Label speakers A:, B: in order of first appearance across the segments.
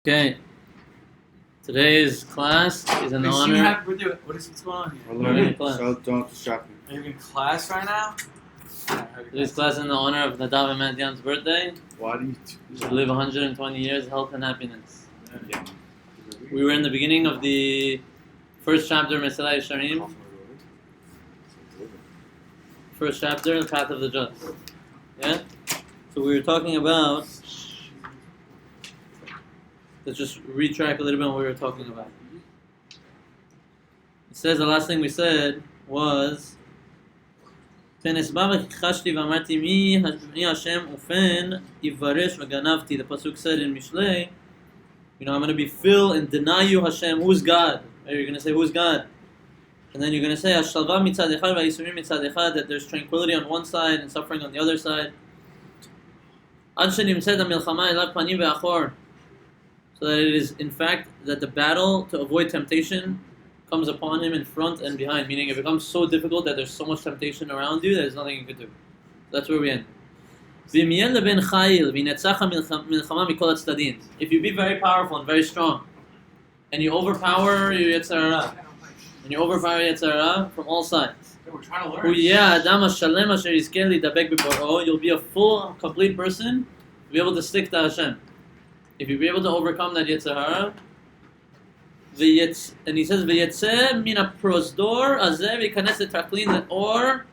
A: Okay, today's class is in
B: Wait,
A: honor.
B: What's going on here?
A: We're learning class.
C: So don't distract me.
B: Are you in class right now?
A: Today's class is in the honor of Nadav and Madian's birthday.
C: Why do you?
A: You should live 120 years, health and happiness.
C: Yeah.
A: We were in the beginning of the first chapter, Mesillat Yesharim. First chapter, the path of the just. Yeah. So we were talking about. Let's just retrack a little bit on what we were talking about. It says the last thing we said was the pasuk said in Mishlei, I'm going to be filled and deny you Hashem. Who's God? Right? You're going to say, who's God? And then you're going to say that there's tranquility on one side and suffering on the other side. So that it is, in fact, that the battle to avoid temptation comes upon him in front and behind. Meaning it becomes so difficult that there's so much temptation around you that there's nothing you can do. That's where we end. If you be very powerful and very strong, and you overpower your Yetzer Hara, and you overpower Yetzer Hara from all sides,
B: We're trying to learn.
A: you'll be a full, complete person, be able to stick to Hashem. If you be able to overcome that Yetzer Hara, and he says, "V'yetzeh min haprosdor hazeh v'yikanes letraklin or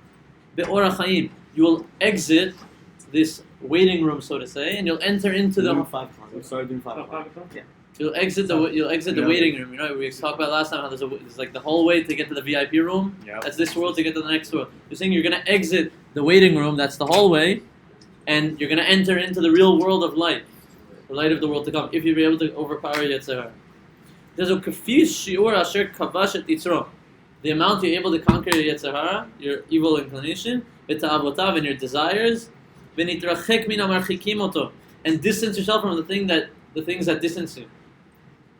A: be'or ha'chaim." You will exit this waiting room, so to say, and you'll enter into the.
C: We started doing 5 o'clock.
A: Yeah. You'll exit the waiting room. You know, we talked about last time how there's like the hallway to get to the VIP room.
C: Yeah.
A: That's this world to get to the next world. You're saying you're gonna exit the waiting room. That's the hallway, and you're gonna enter into the real world of light. The light of the world to come, if you be able to overpower Yetzer Hara. There's a kafis shiur asher kavash et yitzro. The amount you're able to conquer your Yetzer Hara, your evil inclination, v'ta'avotav, and your desires, v'nitrachek min hamarchikim oto, and distance yourself from the things that distance you.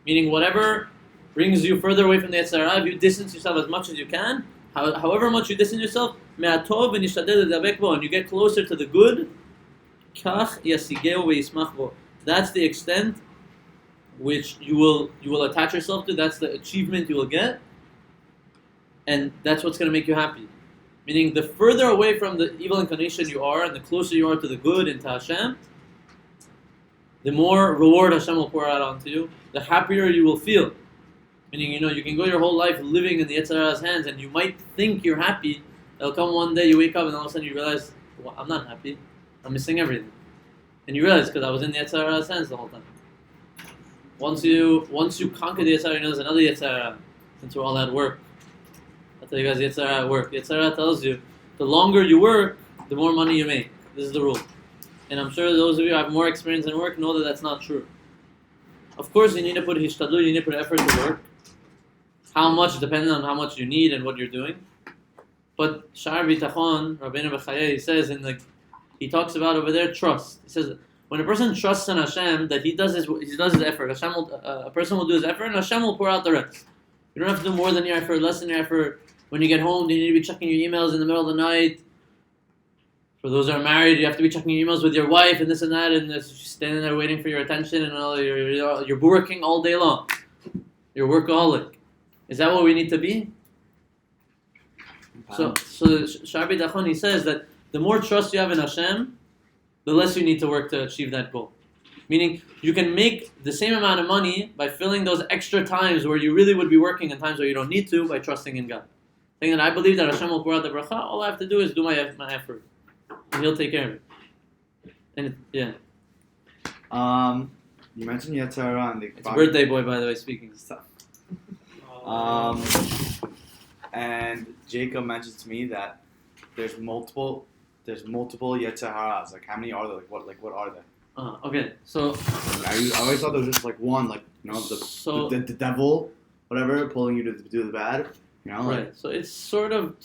A: Meaning, whatever brings you further away from the Yetzer Hara, if you distance yourself as much as you can, however much you distance yourself, me'atov v'nishtadel ledabek bo, and you get closer to the good, kach yasigeu v'yismach bo. That's the extent which you will attach yourself to. That's the achievement you will get, and that's what's going to make you happy. Meaning, the further away from the evil inclination you are, and the closer you are to the good and to Hashem, the more reward Hashem will pour out onto you. The happier you will feel. Meaning, you can go your whole life living in the Yetzer Hara's hands, and you might think you're happy. There'll come one day you wake up and all of a sudden you realize, well, I'm not happy. I'm missing everything. And you realize, because I was in the Yetzer Hara's hands the whole time. Once you conquer the Yetzer Hara, there's another Yetzer Hara. Since we're all at work, I'll tell you guys Yetzer Hara at work. Yetzer Hara tells you, the longer you work, the more money you make. This is the rule. And I'm sure those of you who have more experience in work know that that's not true. Of course, you need to put hishtadlut, you need to put effort to work. How much, depending on how much you need and what you're doing. But Sha'ar Bitachon, Rabbeinu Bechayei, he says he talks about over there trust. He says when a person trusts in Hashem that he does his effort, a person will do his effort and Hashem will pour out the rest. You don't have to do more than your effort, less than your effort. When you get home, you need to be checking your emails in the middle of the night. For those that are married, you have to be checking your emails with your wife and this and that, and she's standing there waiting for your attention, and you're working all day long. You're a workaholic. Is that what we need to be? So Sha'ar Bitachon, he says that the more trust you have in Hashem, the less you need to work to achieve that goal. Meaning, you can make the same amount of money by filling those extra times where you really would be working and times where you don't need to by trusting in God. Saying that I believe that Hashem will pour out the bracha, all I have to do is do my effort. And He'll take care of it. And yeah.
C: You mentioned Yetzer Hara and the.
A: It's birthday boy, by the way, speaking.
C: And Jacob mentioned to me that there's multiple Yetzer Haras. Like, how many are there? What are there?
A: Okay, so
C: I always thought there was just like one, the devil, whatever, pulling you to do the bad.
A: Right. So it's sort of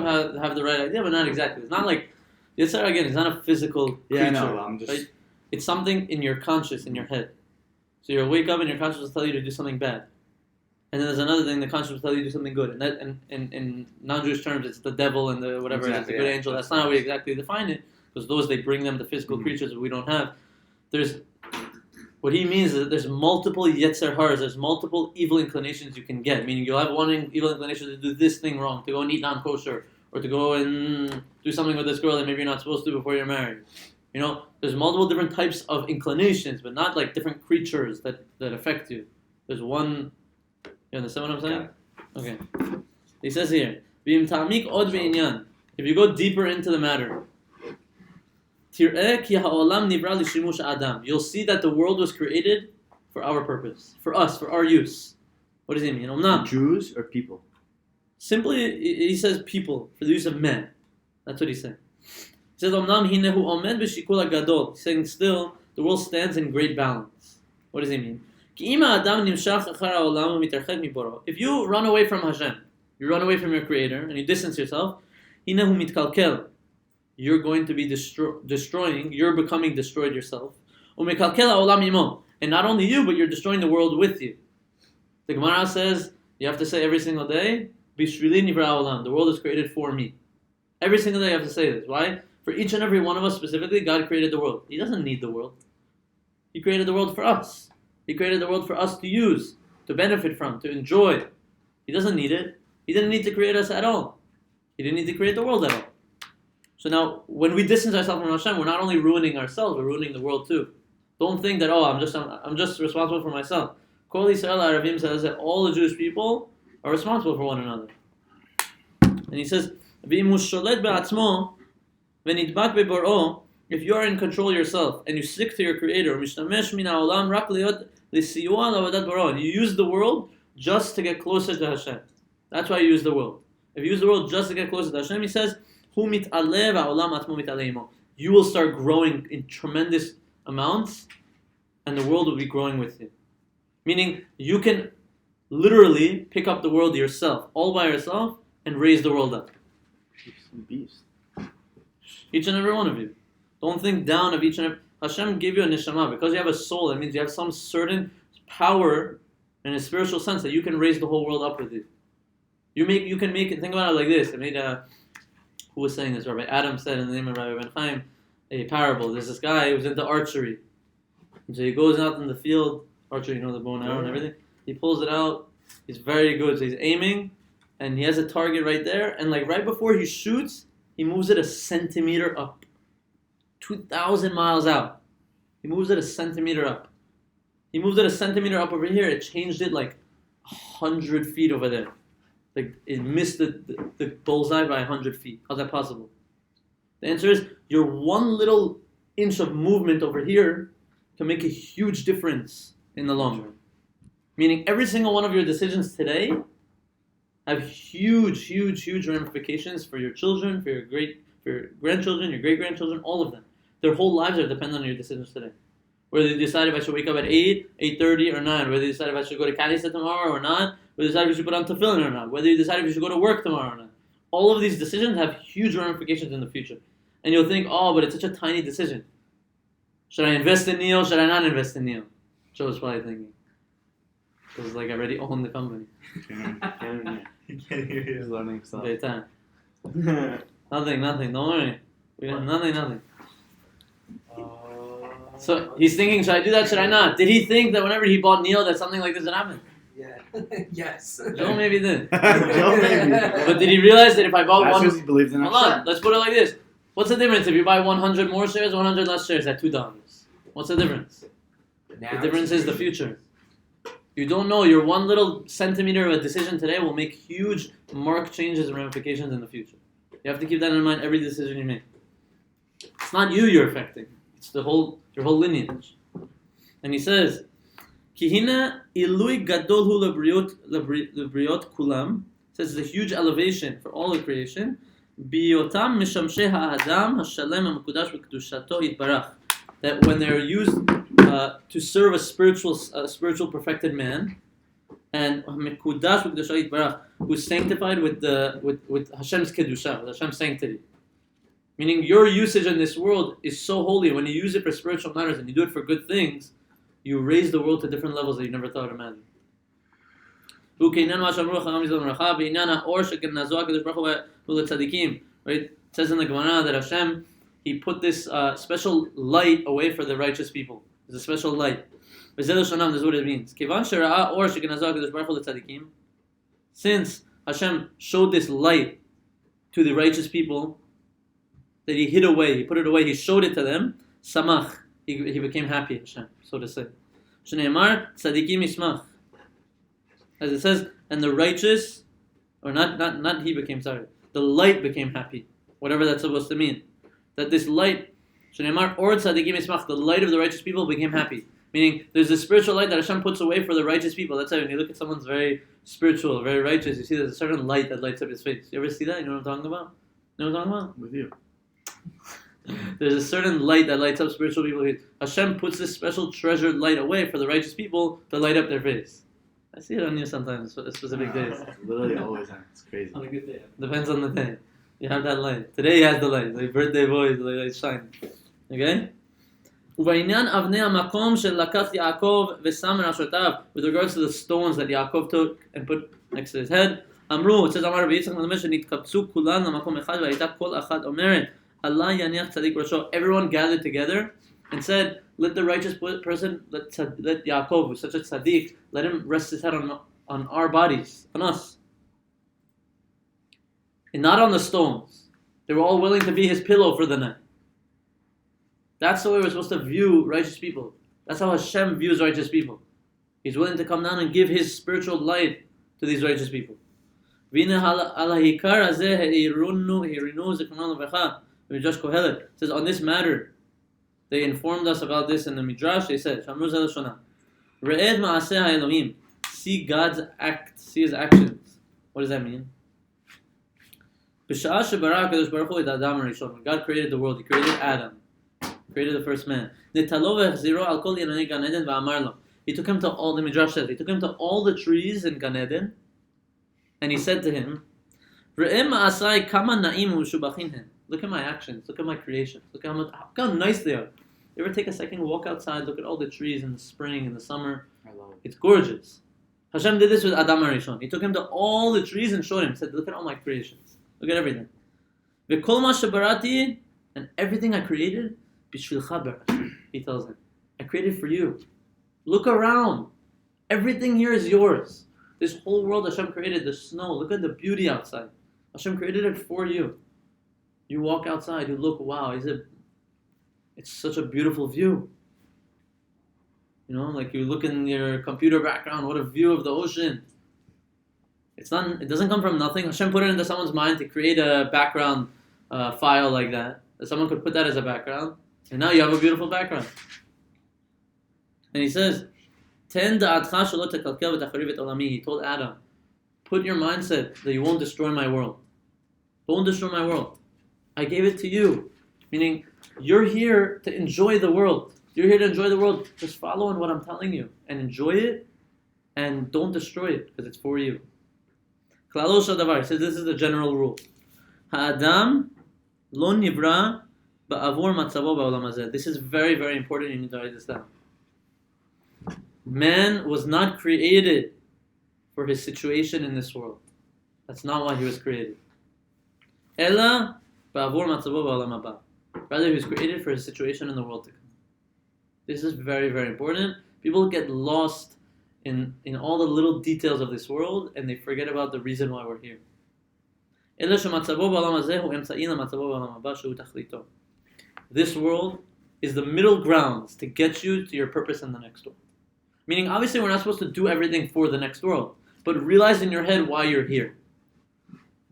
A: have the right idea, but not exactly. It's not like Yetzer Hara, again. It's not a physical creature.
C: Yeah, no, I'm just.
A: Right? It's something in your conscious, in your head. So you wake up and your conscious will tell you to do something bad. And then there's another thing, the conscience will tell you to do something good. And that, in non-Jewish terms, it's the devil and the whatever, it's the good angel. That's not how we exactly define it, because those, they bring them the physical creatures that we don't have. There's What he means is that there's multiple yetzer haras, there's multiple evil inclinations you can get. Meaning you'll have one evil inclination to do this thing wrong, to go and eat non-kosher, or to go and do something with this girl that maybe you're not supposed to before you're married. You know, there's multiple different types of inclinations, but not like different creatures that affect you. There's one. You understand what I'm saying? Okay. He says here, "V'im ta'amik od be'inyan." If you go deeper into the matter, "Tir'eh ki ha'olam nivra l'shimush adam." You'll see that the world was created for our purpose, for us, for our use. What does he mean?
C: Jews or people?
A: Simply, he says people, for the use of men. That's what he's saying. He says, "Omnam hinehu omed b'shikul hagadol." Saying still, the world stands in great balance. What does he mean? If you run away from Hashem, you run away from your Creator, and you distance yourself, you're going to be destroying, you're becoming destroyed yourself. And not only you, but you're destroying the world with you. The Gemara says, you have to say every single day, the world is created for me. Every single day you have to say this. Why? For each and every one of us specifically, God created the world. He doesn't need the world. He created the world for us. He created the world for us to use, to benefit from, to enjoy. He doesn't need it. He didn't need to create us at all. He didn't need to create the world at all. So now, when we distance ourselves from Hashem, we're not only ruining ourselves, we're ruining the world too. Don't think that, I'm just responsible for myself. Kol Yisrael Aravim says that all the Jewish people are responsible for one another. And he says, if you are in control yourself and you stick to your Creator, and you use the world just to get closer to Hashem. That's why you use the world. If you use the world just to get closer to Hashem, he says, you will start growing in tremendous amounts, and the world will be growing with you. Meaning, you can literally pick up the world yourself, all by yourself, and raise the world up.
C: Beast.
A: Each and every one of you. Don't think down of each and every... Hashem gave you a neshama. Because you have a soul, that means you have some certain power in a spiritual sense that you can raise the whole world up with you. You can make it, think about it like this. Who was saying this? Rabbi Adam said in the name of Rabbi Ben Chaim, a parable. There's this guy who's into archery. And so he goes out in the field, archery, the bow and arrow and everything. He pulls it out. He's very good. So he's aiming, and he has a target right there. And like right before he shoots, he moves it a centimeter up. 2,000 miles out. He moves it a centimeter up. He moved it a centimeter up over here. It changed it like 100 feet over there. Like it missed the bullseye by 100 feet. How's that possible? The answer is your one little inch of movement over here can make a huge difference in the long run. Meaning every single one of your decisions today have huge, huge, huge ramifications for your children, for your grandchildren, your great-grandchildren, all of them. Their whole lives are dependent on your decisions today. Whether you decide if I should wake up at 8, 8:30 or 9, whether you decide if I should go to Kanisa tomorrow or not, whether you decide if you should put on tefillin or not, whether you decide if you should go to work tomorrow or not. All of these decisions have huge ramifications in the future. And you'll think, but it's such a tiny decision. Should I invest in Neo? Should I not invest in Neo? Joe was probably thinking. Because I already own the company.
C: He's learning stuff.
A: Nothing, don't worry. We got nothing. So he's thinking, should I do that, should I not? Did he think that whenever he bought Neo that something like this would happen?
B: Yeah. Yes.
A: Joe maybe did.
C: Joe maybe.
A: But did he realize that if I bought
C: That's
A: one...
C: because he believes in
A: Hold
C: Hashem.
A: on, let's put it like this. What's the difference if you buy 100 more shares, 100 less shares at $2? What's the difference? The difference is the future. You don't know. Your one little centimeter of a decision today will make huge marked changes and ramifications in the future. You have to keep that in mind every decision you make. It's not you you're affecting. It's your whole lineage. And he says, Kihina ilui gadol hu lebriot kulam. Says it's a huge elevation for all of creation. Biyotam mishamshei ha'adam hashalem ha'mekudash v'kedushato yitbarach. That when they're used to serve a spiritual perfected man, and mekudash v'kedushato yitbarach, who's sanctified with Hashem's kedusha, with Hashem's sanctity. Meaning your usage in this world is so holy. When you use it for spiritual matters and you do it for good things, you raise the world to different levels that you never thought to imagine. Right? It says in the Gemara that Hashem, He put this special light away for the righteous people. There's a special light. Mesillat Yesharim, this is what it means. Kivan shera'a or shekenazah HaKadosh Baruch Hu l'tzadikim. Since Hashem showed this light to the righteous people, that He hid away, He put it away, He showed it to them, samach, He became happy, Hashem, so to say. Shneimar tzadikim yismach. As it says, and the righteous, or not he became, sorry, the light became happy. Whatever that's supposed to mean. That this light, Shneimar or tzadikim yismach, the light of the righteous people became happy. Meaning, there's a spiritual light that Hashem puts away for the righteous people. That's why when you look at someone's very spiritual, very righteous, you see there's a certain light that lights up his face. You ever see that? You know what I'm talking about? You know what I'm talking about?
C: With you.
A: There's a certain light that lights up spiritual people. Hashem puts this special treasured light away for the righteous people to light up their face. I see it on you sometimes, specific days.
C: It's literally always on. It's crazy.
B: On a good day.
A: Depends on the day. You have that light. Today he has the light. Like birthday boys, the light shine. Okay? ובעניין אבני המקום שלקח יעקב ושם מראשותיו, with regards to the stones that Yaakov took and put next to his head, אמרו, it says אמר רבי יצחק מלמד שנתקבצו כולן למקום אחד והייתה כל אחת אומרת, Allah yaniach tzaddik ראשו. Everyone gathered together and said, let the righteous person, let Yaakov, who's such a tzaddik, let him rest his head on our bodies, on us. And not on the stones. They were all willing to be his pillow for the night. That's the way we're supposed to view righteous people. That's how Hashem views righteous people. He's willing to come down and give His spiritual light to these righteous people. It says, on this matter, they informed us about this in the Midrash. They said, see God's act, see His actions. What does that mean? When God created the world, He created Adam. Created the first man. He took him to all the Midrash says. He took him to all the trees in Gan Eden, and he said to him, "Look at my actions. Look at my creations. Look how nice they are. You ever take a second, walk outside, look at all the trees in the spring, in the summer?
C: I love it.
A: It's gorgeous. Hashem did this with Adam HaRishon. He took him to all the trees and showed him. He said, look at all my creations. Look at everything. And everything I created, he tells him, I created for you. Look around. Everything here is yours. This whole world Hashem created, the snow. Look at the beauty outside. Hashem created it for you. You walk outside, you look, wow, it's such a beautiful view. You know, like you look in your computer background, what a view of the ocean. It doesn't come from nothing. Hashem put it into someone's mind to create a background file like that. Someone could put that as a background. And now you have a beautiful background. And he says, he told Adam, put your mindset that you won't destroy my world. Don't destroy my world. I gave it to you. Meaning, you're here to enjoy the world. You're here to enjoy the world. Just follow in what I'm telling you. And enjoy it. And don't destroy it, because it's for you. He says this is the general rule. Ha'adam lo nivra ba'avur matzavo ba'olam hazeh. This is very, very important. You need to write this down. Man was not created for his situation in this world. That's not why he was created. Ella ba'avur matzavo ba'olam haba. Rather, he was created for his situation in the world to come. This is very, very important. People get lost in all the little details of this world, and they forget about the reason why we're here. This world is the middle grounds to get you to your purpose in the next world. Meaning, obviously, we're not supposed to do everything for the next world, but realize in your head why you're here.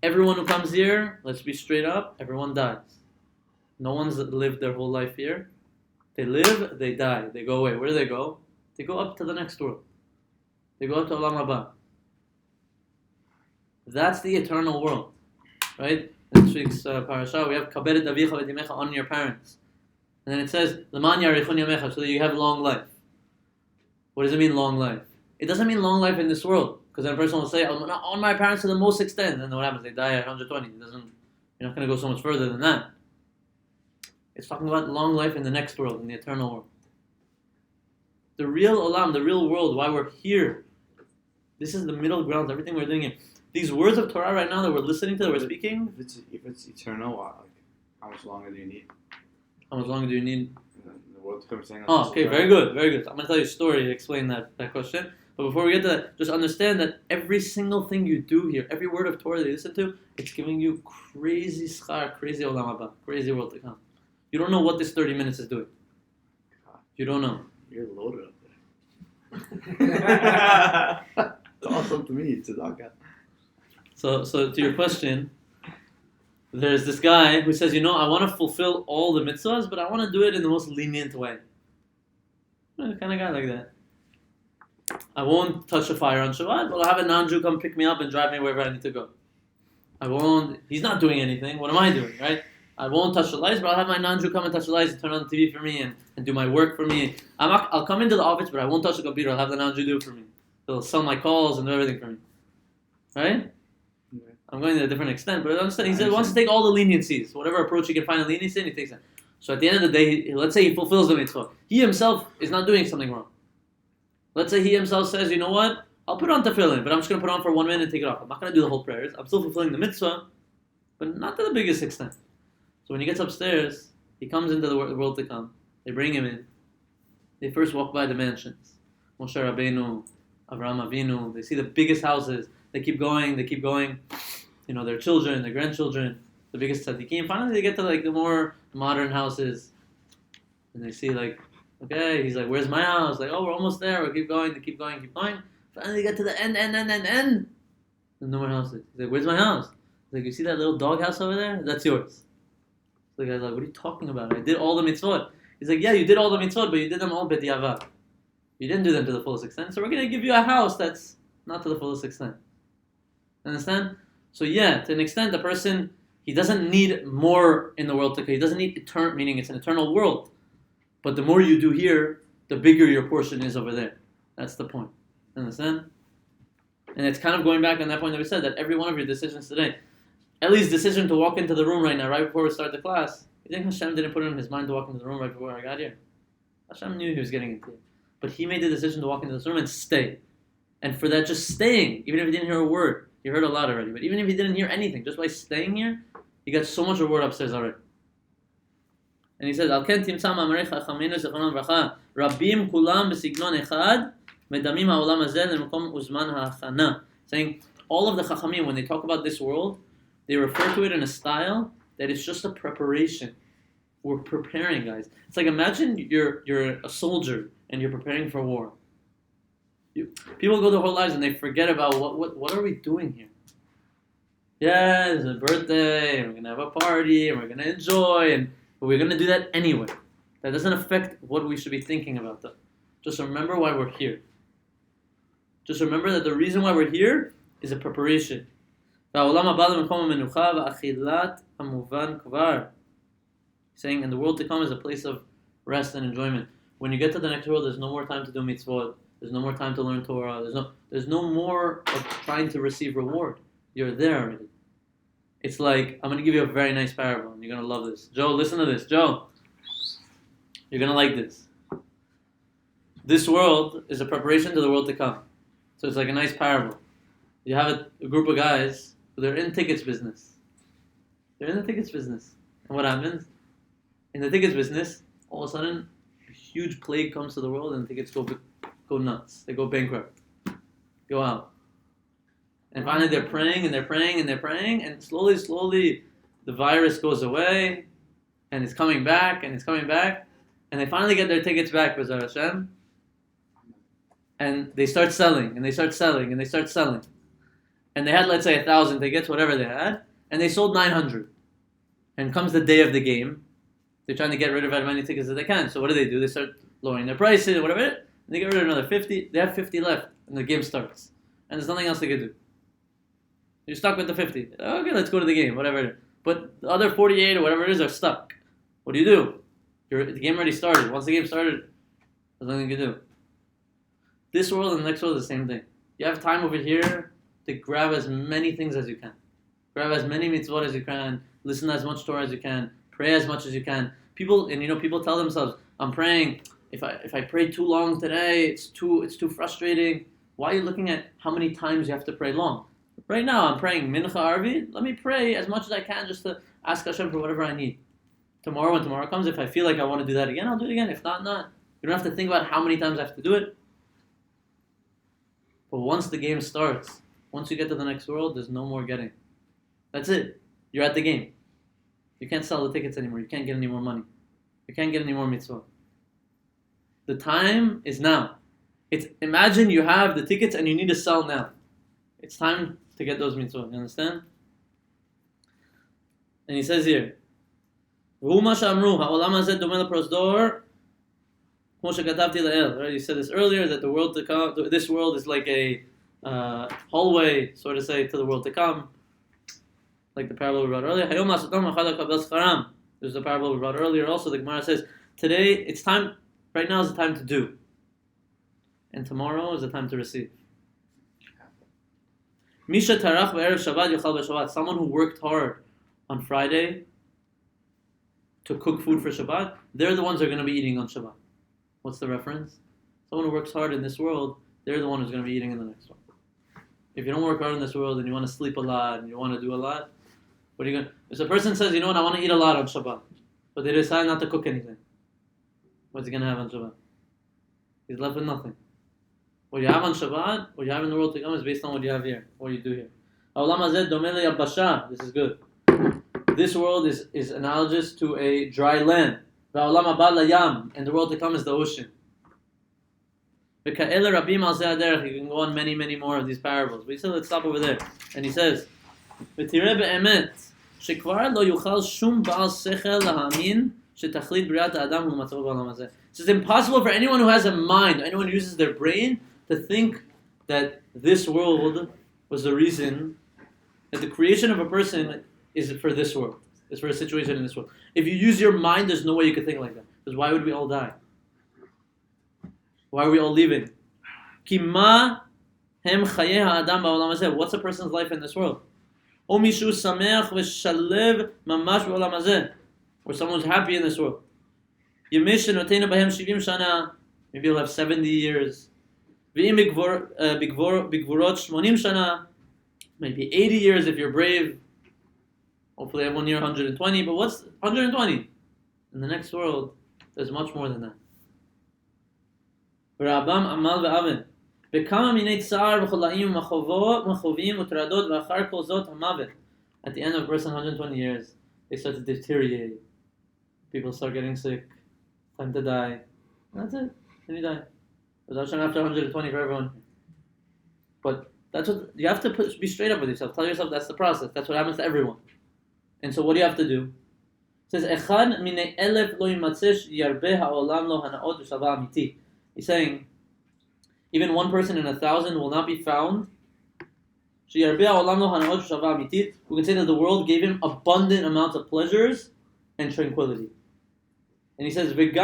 A: Everyone who comes here, let's be straight up, everyone dies. No one's lived their whole life here. They live, they die, they go away. Where do they go? They go up to the next world. They go up to Olam Haba. That's the eternal world, right? In this week's parasha, we have Kaberet Avicha V'Timecha, honor your parents. And then it says, L'man yarichun yamecha, so that you have long life. What does it mean, long life? It doesn't mean long life in this world. Because then a person will say, I'll honor my parents to the most extent. And then what happens? They die at 120. You're not going to go so much further than that. It's talking about long life in the next world, in the eternal world. The real olam, the real world, why we're here. This is the middle ground, everything we're doing here. These words of Torah right now that we're listening to, that we're speaking.
C: If it's eternal, like how much longer do you need?
A: How much longer do you need?
C: The What the saying?
A: Oh, okay, very good, very good. I'm going to tell you a story to explain that question. But before we get to that, just understand that every single thing you do here, every word of Torah that you listen to, it's giving you crazy schar, crazy olam haba, crazy world to come. You don't know what this 30 minutes is doing. You don't know.
C: You're loaded up there. It's awesome to me. It's a dog.
A: So to your question, there's this guy who says, I want to fulfill all the mitzvahs, but I want to do it in the most lenient way. I'm the kind of guy like that. I won't touch a fire on Shabbat, but I'll have a non-Jew come pick me up and drive me wherever I need to go. He's not doing anything. What am I doing, right? I won't touch the lights, but I'll have my non-Jew come and touch the lights and turn on the TV for me and do my work for me. I'll come into the office, but I won't touch the computer. I'll have the non-Jew do it for me. He'll sell my calls and do everything for me. Right? I'm going to a different extent, but understand, he wants to take all the leniencies. Whatever approach he can find a leniency in, he takes it. So at the end of the day, let's say he fulfills the mitzvah. He himself is not doing something wrong. Let's say he himself says, you know what? I'll put on tefillin, but I'm just going to put on for 1 minute and take it off. I'm not going to do the whole prayers. I'm still fulfilling the mitzvah, but not to the biggest extent. So when he gets upstairs, he comes into the world to come. They bring him in. They first walk by the mansions. Moshe Rabbeinu, Avraham Avinu. They see the biggest houses. They keep going. Their children, their grandchildren, the biggest tzaddikim. Finally, they get to the more modern houses, and they see okay. He's like, "Where's my house?" Like, "Oh, we're almost there. We'll keep going. Keep going. Finally, they get to the end. There's no more houses. He's like, "Where's my house?" He's like, "You see that little dog house over there? That's yours." So the guy's like, "What are you talking about? I did all the mitzvot." He's like, "Yeah, you did all the mitzvot, but you did them all b'diavad. You didn't do them to the fullest extent. So we're gonna give you a house that's not to the fullest extent." Understand? So yeah, to an extent, the person, he doesn't need more in the world to come. He doesn't need eternal, meaning it's an eternal world. But the more you do here, the bigger your portion is over there. That's the point. Understand? And it's kind of going back on that point that we said, that every one of your decisions today, Ellie's decision to walk into the room right now, right before we start the class, you think Hashem didn't put it in his mind to walk into the room right before I got here? Hashem knew he was getting into it. But he made the decision to walk into this room and stay. And for that, just staying, even if he didn't hear a word, you heard a lot already, but even if he didn't hear anything, just by staying here, he got so much reward upstairs already. And he says, Al ken timtzam amrei chachamenu zechronam bracha, rabim kulam b'signon echad, medamim ha'olam hazeh le'makom uzman ha'achana. Saying, all of the chachamim, when they talk about this world, they refer to it in a style that it's just a preparation. We're preparing, guys. It's like, imagine you're a soldier and you're preparing for war. People go their whole lives and they forget about what are we doing here? Yeah, it's a birthday, and we're going to have a party, and we're going to enjoy, but we're going to do that anyway. That doesn't affect what we should be thinking about, though. Just remember why we're here. Just remember that the reason why we're here is a preparation. Saying, and the world to come is a place of rest and enjoyment. When you get to the next world, there's no more time to do mitzvot. There's no more time to learn Torah. There's no more of trying to receive reward. You're there already. It's like, I'm going to give you a very nice parable, and you're going to love this. Joe, listen to this. Joe, you're going to like this. This world is a preparation to the world to come. So it's like a nice parable. You have a group of guys, they're in tickets business. They're in the tickets business. And what happens? In the tickets business, all of a sudden, a huge plague comes to the world, and tickets go nuts. They go bankrupt. Go out. And finally they're praying and they're praying and they're praying, and slowly the virus goes away, and it's coming back and it's coming back, and they finally get their tickets back, B'ezras Hashem, and they start selling and they start selling and they start selling. And they had, let's say, 1,000 tickets, whatever they had, and they sold 900. And comes the day of the game, they're trying to get rid of as many tickets as they can. So what do? They start lowering their prices or whatever, and they get rid of another 50. They have 50 left, and the game starts. And there's nothing else they can do. You're stuck with the 50. Okay, let's go to the game, whatever. But the other 48 or whatever it is are stuck. What do? The game already started. Once the game started, there's nothing you can do. This world and the next world is the same thing. You have time over here to grab as many things as you can. Grab as many mitzvot as you can. Listen to as much Torah as you can. Pray as much as you can. People tell themselves, I'm praying. If I pray too long today, it's too frustrating. Why are you looking at how many times you have to pray long? Right now, I'm praying Mincha Arvi. Let me pray as much as I can just to ask Hashem for whatever I need. Tomorrow, when tomorrow comes, if I feel like I want to do that again, I'll do it again. If not, not. You don't have to think about how many times I have to do it. But once the game starts, once you get to the next world, there's no more getting. That's it. You're at the game. You can't sell the tickets anymore. You can't get any more money. You can't get any more mitzvah. The time is now. Imagine you have the tickets and you need to sell now. It's time to get those mitzvah. You understand? And he says here, "V'hu ma she'amru, ha'olam hazeh domeh leprosdor, kmo shekatavti le'el." Right? You said this earlier that the world to come, this world is like a hallway, so to say, to the world to come. Like the parable we brought earlier. There's a parable we brought earlier also. The Gemara says, today, it's time, right now is the time to do. And tomorrow is the time to receive. Misha tarach be'erev Shabbat yochal b'Shabbat. Someone who worked hard on Friday to cook food for Shabbat, they're the ones who are going to be eating on Shabbat. What's the reference? Someone who works hard in this world, they're the one who's going to be eating in the next one. If you don't work hard in this world and you want to sleep a lot and you want to do a lot, what are you going to... If a person says, you know what, I want to eat a lot on Shabbat, but they decide not to cook anything, what's he going to have on Shabbat? He's left with nothing. What you have on Shabbat, what you have in the world to come is based on what you have here, what you do here. This is good. This world is analogous to a dry land. And the world to come is the ocean. You can go on many, many more of these parables. But he said, let's stop over there. And he says, it's impossible for anyone who has a mind, anyone who uses their brain, to think that this world was the reason, that the creation of a person is for this world, is for a situation in this world. If you use your mind, there's no way you could think like that. Because why would we all die? Why are we all leaving? What's a person's life in this world? Or someone's happy in this world. Maybe you'll have 70 years. Maybe 80 years if you're brave. Hopefully I have 1 year 120, but what's 120? In the next world, there's much more than that. At the end of verse 120 years, they start to deteriorate. People start getting sick. Time to die. That's it. Then you die. There's after 120 for everyone. But that's what you have to be straight up with yourself. Tell yourself that's the process. That's what happens to everyone. And so what do you have to do? It says, he's saying, even one person in 1,000 will not be found. Who can say that the world gave him abundant amounts of pleasures and tranquility. And he says, even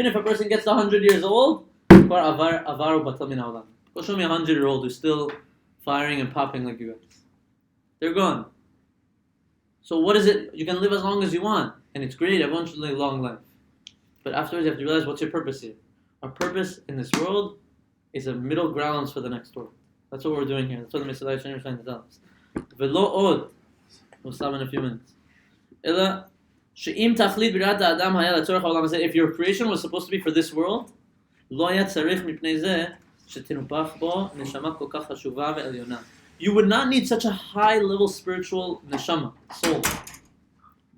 A: if a person gets to 100 years old, go show me a 100-year-old who's still firing and popping like you guys. They're gone. So what is it? You can live as long as you want, and it's great. Everyone should live a long life. But afterwards, you have to realize what's your purpose here. Our purpose in this world is a middle grounds for the next world. That's what we're doing here. That's what the Mesillat Yesharim is trying to tell us. V'lo od. We'll stop in a few minutes. If your creation was supposed to be for this world, you would not need such a high-level spiritual neshama, soul.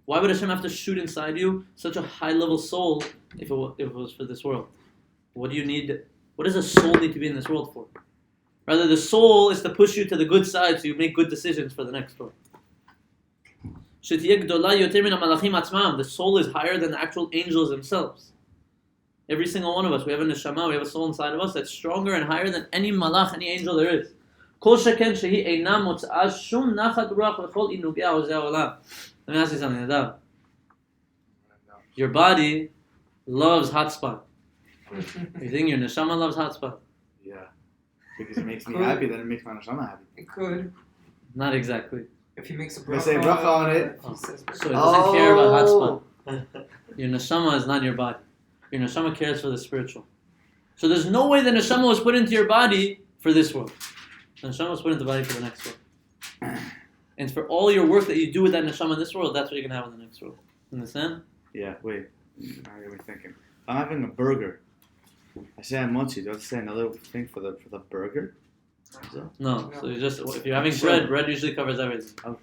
A: Why would Hashem have to shoot inside you such a high-level soul if it was for this world? What do you need? What does a soul need to be in this world for? Rather, the soul is to push you to the good side so you make good decisions for the next world. The soul is higher than the actual angels themselves. Every single one of us, we have a neshama, we have a soul inside of us that's stronger and higher than any malach, any angel there is. Let me ask you something, Nadav. Your body loves hot spot. You think your neshama loves hot spot?
C: Yeah. Because it makes me happy, then it makes my neshama happy.
B: It could.
A: Not exactly.
B: If he makes a
C: I say bracha on it.
A: So it doesn't care about hot spot. Your neshama is not your body. Your neshama cares for the spiritual. So there's no way the neshama was put into your body for this world. The neshama was put into the body for the next world. And for all your work that you do with that neshama in this world, that's what you're going to have in the next world. Understand?
C: Yeah, wait. Now you're thinking. I'm having a burger. I say mochi. Do I have to say another thing for the burger?
A: No. So you just, if you're having bread usually covers everything.
C: Oh,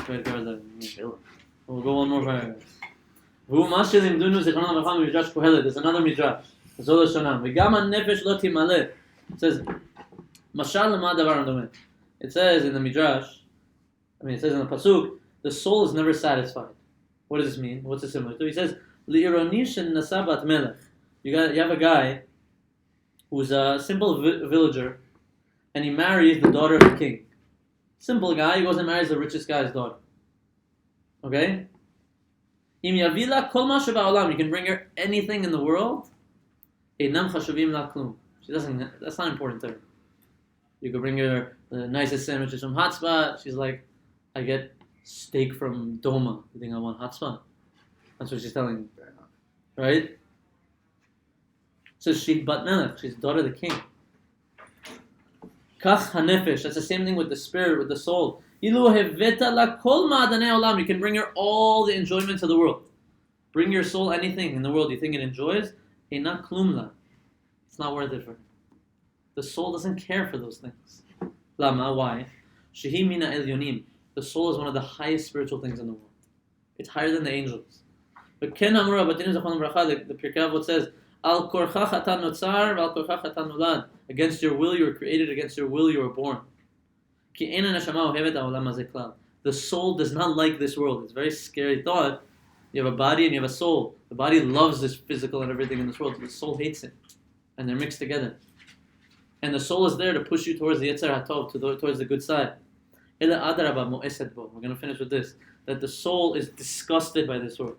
A: Bread covers everything.
C: chilling.
A: We'll go one more paragraph. There's another midrash. It says, it says in the midrash, it says in the pasuk, the soul is never satisfied. What does this mean? What's it similar to? He says, you have a guy who's a simple villager, and he marries the daughter of the king. Simple guy, he goes and marries the richest guy's daughter. Okay? You can bring her anything in the world. She doesn't. That's not important to her. You could bring her the nicest sandwiches from Hot Spot. She's like, I get steak from Doma. You think I want Hot Spot? That's what she's telling you. Right? So she's Bat Melech. She's daughter of the king. Kach hanefesh. That's the same thing with the spirit, with the soul. You can bring her all the enjoyments of the world. Bring your soul anything in the world you think it enjoys. It's not worth it for her. The soul doesn't care for those things. Lama, why? Shehi mina elyonim. The soul is one of the highest spiritual things in the world. It's higher than the angels. But Ken Amura, but the Pirkei Avot says, Al korcha chatan notzar, al korcha chatan nolad. Against your will you were created, against your will you were born. The soul does not like this world. It's a very scary thought. You have a body and you have a soul. The body loves this physical and everything in this world. The soul hates it. And they're mixed together. And the soul is there to push you towards the Yetzer HaTov, towards the good side. We're going to finish with this. That the soul is disgusted by this world.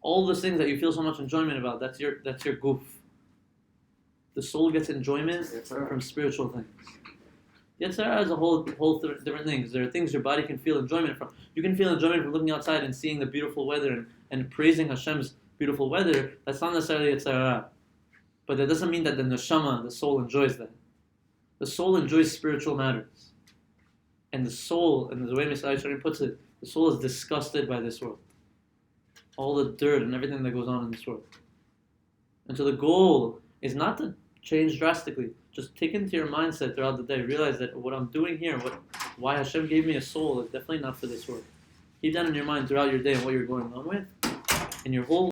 A: All those things that you feel so much enjoyment about, that's your goof. The soul gets enjoyment from spiritual things. Yetzirah is a whole different thing. There are things your body can feel enjoyment from. You can feel enjoyment from looking outside and seeing the beautiful weather and praising Hashem's beautiful weather. That's not necessarily Yetzirah. But that doesn't mean that the neshama, the soul, enjoys that. The soul enjoys spiritual matters. And the soul, and the way Mesillat Yesharim puts it, the soul is disgusted by this world. All the dirt and everything that goes on in this world. And so the goal is not to change drastically. Just take into your mindset throughout the day. Realize that what I'm doing here, why Hashem gave me a soul, is definitely not for this world. Keep that in your mind throughout your day and what you're going on with. And your whole